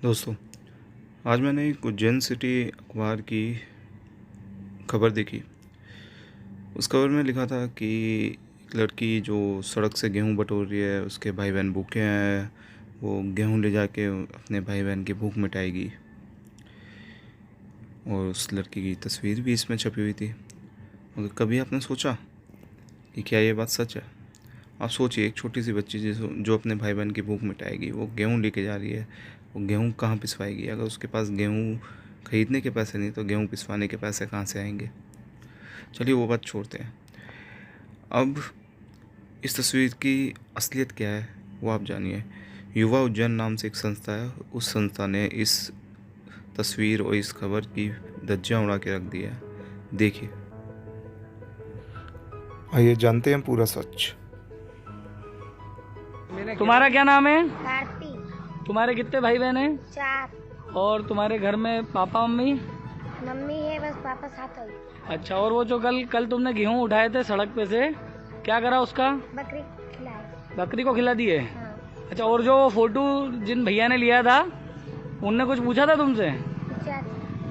दोस्तों, आज मैंने एक उज्जैन सिटी अखबार की खबर देखी। उस खबर में लिखा था कि एक लड़की जो सड़क से गेहूं बटोर रही है, उसके भाई बहन भूखे हैं, वो गेहूं ले जाके अपने भाई बहन की भूख मिटाएगी। और उस लड़की की तस्वीर भी इसमें छपी हुई थी। मगर कभी आपने सोचा कि क्या ये बात सच है? आप सोचिए, एक छोटी सी बच्ची जो अपने भाई बहन की भूख मिटाएगी, वो गेहूं लेके जा रही है। वो गेहूं कहाँ पिसवाएगी? अगर उसके पास गेहूं खरीदने के पैसे नहीं तो गेहूं पिसवाने के पैसे कहाँ से आएंगे? चलिए वो बात छोड़ते हैं। अब इस तस्वीर की असलियत क्या है वो आप जानिए। युवा उज्जैन नाम से एक संस्था है, उस संस्था ने इस तस्वीर और इस खबर की धज्जियां उड़ा के रख दी है। देखिए, आइए जानते हैं पूरा सच। तुम्हारा क्या नाम है? कार्तिक। तुम्हारे कितने भाई बहन हैं? 4। और तुम्हारे घर में पापा मम्मी? मम्मी है बस, पापा साथ है। अच्छा, और वो जो कल तुमने गेहूं उठाए थे सड़क पे से, क्या करा उसका? बकरी खिलाए। बकरी को खिला दिए? हाँ। अच्छा, और जो फोटो जिन भैया ने लिया था उनने कुछ पूछा था तुमसे?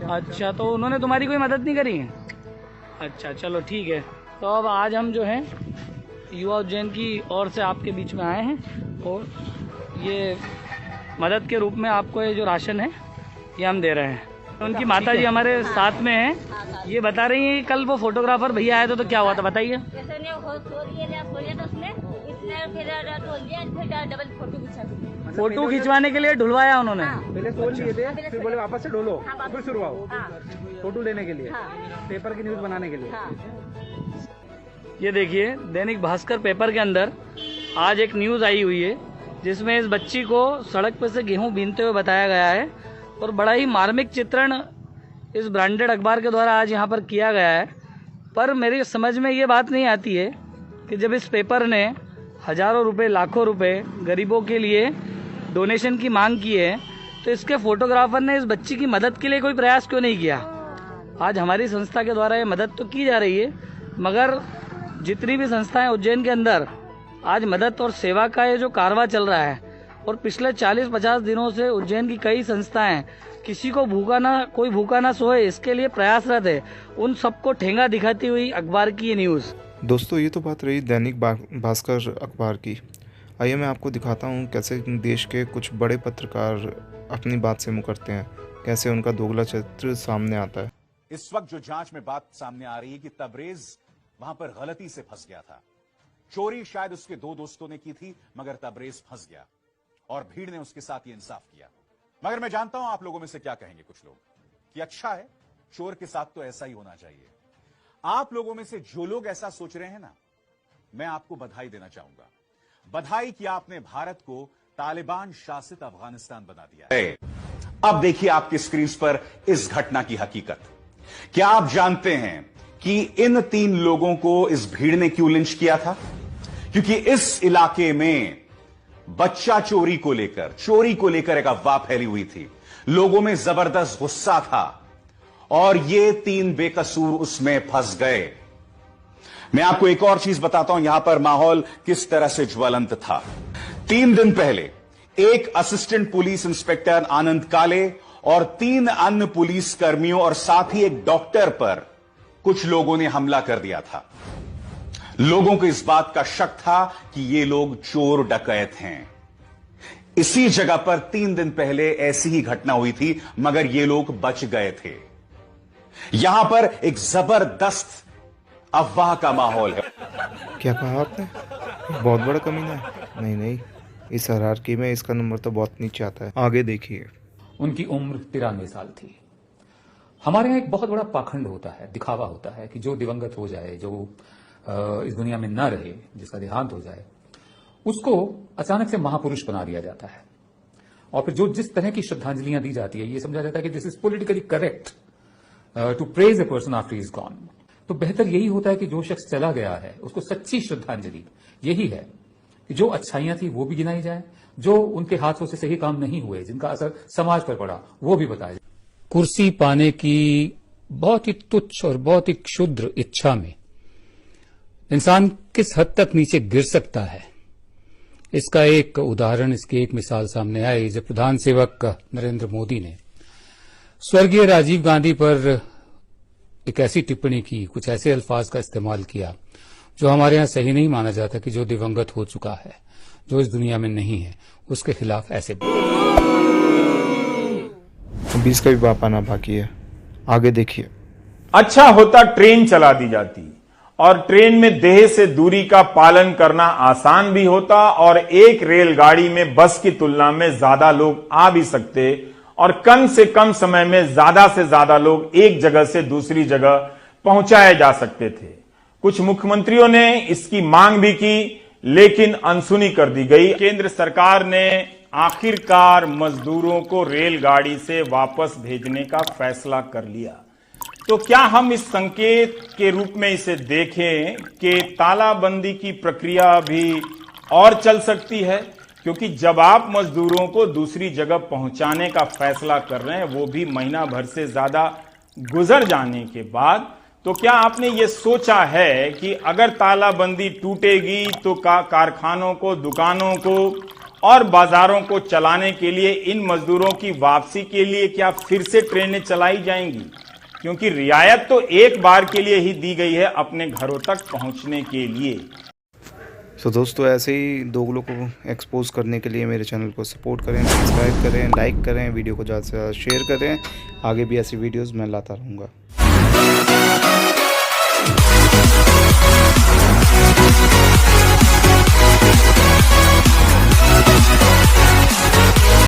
अच्छा, तो उन्होंने तुम्हारी कोई मदद नहीं करी? अच्छा, चलो ठीक है। तो अब आज हम जो है युवा उज्जैन की ओर से आपके बीच में आए हैं और ये मदद के रूप में आपको ये जो राशन है ये हम दे रहे हैं। उनकी माता जी हमारे साथ में हैं। ये बता रही हैं कि कल वो फोटोग्राफर भैया आए थे तो क्या हुआ था, बताइए। फोटो खिंचवाने के लिए ढुलवाया उन्होंने? पहले तोल लिए थे, फिर बोले वापस से ढोलो, फिर शुरू आओ फोटो लेने के लिए, पेपर की न्यूज बनाने के लिए। ये देखिए, दैनिक भास्कर पेपर के अंदर आज एक न्यूज आई हुई है जिसमें इस बच्ची को सड़क पर से गेहूं बीनते हुए बताया गया है और बड़ा ही मार्मिक चित्रण इस ब्रांडेड अखबार के द्वारा आज यहाँ पर किया गया है। पर मेरी समझ में ये बात नहीं आती है कि जब इस पेपर ने हजारों रुपए, लाखों रुपए गरीबों के लिए डोनेशन की मांग की है, तो इसके फोटोग्राफर ने इस बच्ची की मदद के लिए कोई प्रयास क्यों नहीं किया? आज हमारी संस्था के द्वारा ये मदद तो की जा रही है, मगर जितनी भी संस्थाएं उज्जैन के अंदर आज मदद और सेवा का ये जो कारवा चल रहा है, और पिछले 40-50 दिनों से उज्जैन की कई संस्थाएं किसी को कोई भूखा ना सोए इसके लिए प्रयासरत है, उन सबको ठेंगा दिखाती हुई अखबार की ये न्यूज़। दोस्तों, ये तो बात रही दैनिक भास्कर अखबार की। आइए मैं आपको दिखाता हूँ कैसे देश के कुछ बड़े पत्रकार अपनी बात से मुकरते हैं, कैसे उनका दोगला चरित्र सामने आता है। इस वक्त जो जांच में बात सामने आ रही है कि तबरेज वहां पर गलती से फंस गया था। चोरी शायद उसके 2 दोस्तों ने की थी, मगर तबरेज फंस गया और भीड़ ने उसके साथ ये इंसाफ किया। मगर मैं जानता हूं आप लोगों में से क्या कहेंगे कुछ लोग कि अच्छा है, चोर के साथ तो ऐसा ही होना चाहिए। आप लोगों में से जो लोग ऐसा सोच रहे हैं ना, मैं आपको बधाई देना चाहूंगा। बधाई कि आपने भारत को तालिबान शासित अफगानिस्तान बना दिया है। अब देखिए आपकी स्क्रीन पर इस घटना की हकीकत। क्या आप जानते हैं कि इन 3 लोगों को इस भीड़ ने क्यों लिंच किया था? क्योंकि इस इलाके में बच्चा चोरी को लेकर एक अफवाह फैली हुई थी। लोगों में जबरदस्त गुस्सा था और ये 3 बेकसूर उसमें फंस गए। मैं आपको एक और चीज बताता हूं, यहां पर माहौल किस तरह से ज्वलंत था। 3 दिन पहले एक असिस्टेंट पुलिस इंस्पेक्टर आनंद काले और 3 अन्य पुलिस कर्मियों और साथ ही एक डॉक्टर पर कुछ लोगों ने हमला कर दिया था। लोगों को इस बात का शक था कि ये लोग चोर डकैत हैं। इसी जगह पर 3 दिन पहले ऐसी ही घटना हुई थी, मगर ये लोग बच गए थे। यहां पर एक जबरदस्त अफवाह का माहौल है। क्या कहा आपने? बहुत बड़ा कमीना है? नहीं, इस हायरार्की में इसका नंबर तो बहुत नीचे आता है। आगे देखिए। उनकी उम्र 93 साल थी। हमारे यहाँ एक बहुत बड़ा पाखंड होता है, दिखावा होता है कि जो दिवंगत हो जाए, जो इस दुनिया में न रहे, जिसका देहांत हो जाए, उसको अचानक से महापुरुष बना दिया जाता है और फिर जो जिस तरह की श्रद्धांजलियां दी जाती है, ये समझा जाता है कि this is politically correct to praise a person after he is gone. तो बेहतर यही होता है कि जो शख्स चला गया है उसको सच्ची श्रद्धांजलि यही है कि जो अच्छाइयां थी वो भी गिनाई जाए, जो उनके हाथों से सही काम नहीं हुए, जिनका असर समाज पर पड़ा, वो भी बताया जाए। कुर्सी पाने की बहुत ही तुच्छ और बहुत ही क्षुद्र इच्छा में इंसान किस हद तक नीचे गिर सकता है, इसका एक उदाहरण, इसकी एक मिसाल सामने आई जब प्रधान सेवक नरेंद्र मोदी ने स्वर्गीय राजीव गांधी पर एक ऐसी टिप्पणी की, कुछ ऐसे अल्फाज का इस्तेमाल किया जो हमारे यहाँ सही नहीं माना जाता कि जो दिवंगत हो चुका है, जो इस दुनिया में नहीं है, उसके खिलाफ ऐसे 20 का भी बाप आना बाकी है, आगे देखिए। अच्छा होता ट्रेन चला दी जाती और ट्रेन में देह से दूरी का पालन करना आसान भी होता और एक रेलगाड़ी में बस की तुलना में ज्यादा लोग आ भी सकते और कम से कम समय में ज्यादा से ज्यादा लोग एक जगह से दूसरी जगह पहुंचाए जा सकते थे। कुछ मुख्यमंत्रियों ने इसकी मांग भी की लेकिन अनसुनी कर दी गई। केंद्र सरकार ने आखिरकार मजदूरों को रेलगाड़ी से वापस भेजने का फैसला कर लिया। तो क्या हम इस संकेत के रूप में इसे देखें कि तालाबंदी की प्रक्रिया भी और चल सकती है? क्योंकि जब आप मजदूरों को दूसरी जगह पहुंचाने का फैसला कर रहे हैं, वो भी महीना भर से ज्यादा गुजर जाने के बाद, तो क्या आपने ये सोचा है कि अगर तालाबंदी टूटेगी तो कारखानों को, दुकानों को और बाजारों को चलाने के लिए इन मजदूरों की वापसी के लिए क्या फिर से ट्रेनें चलाई जाएंगी? क्योंकि रियायत तो एक बार के लिए ही दी गई है अपने घरों तक पहुंचने के लिए। तो दोस्तों, ऐसे ही दोगलों को एक्सपोज करने के लिए मेरे चैनल को सपोर्ट करें, सब्सक्राइब करें, लाइक करें, वीडियो को ज़्यादा से ज़्यादा शेयर करें। आगे भी ऐसी वीडियोस मैं लाता रहूँगा।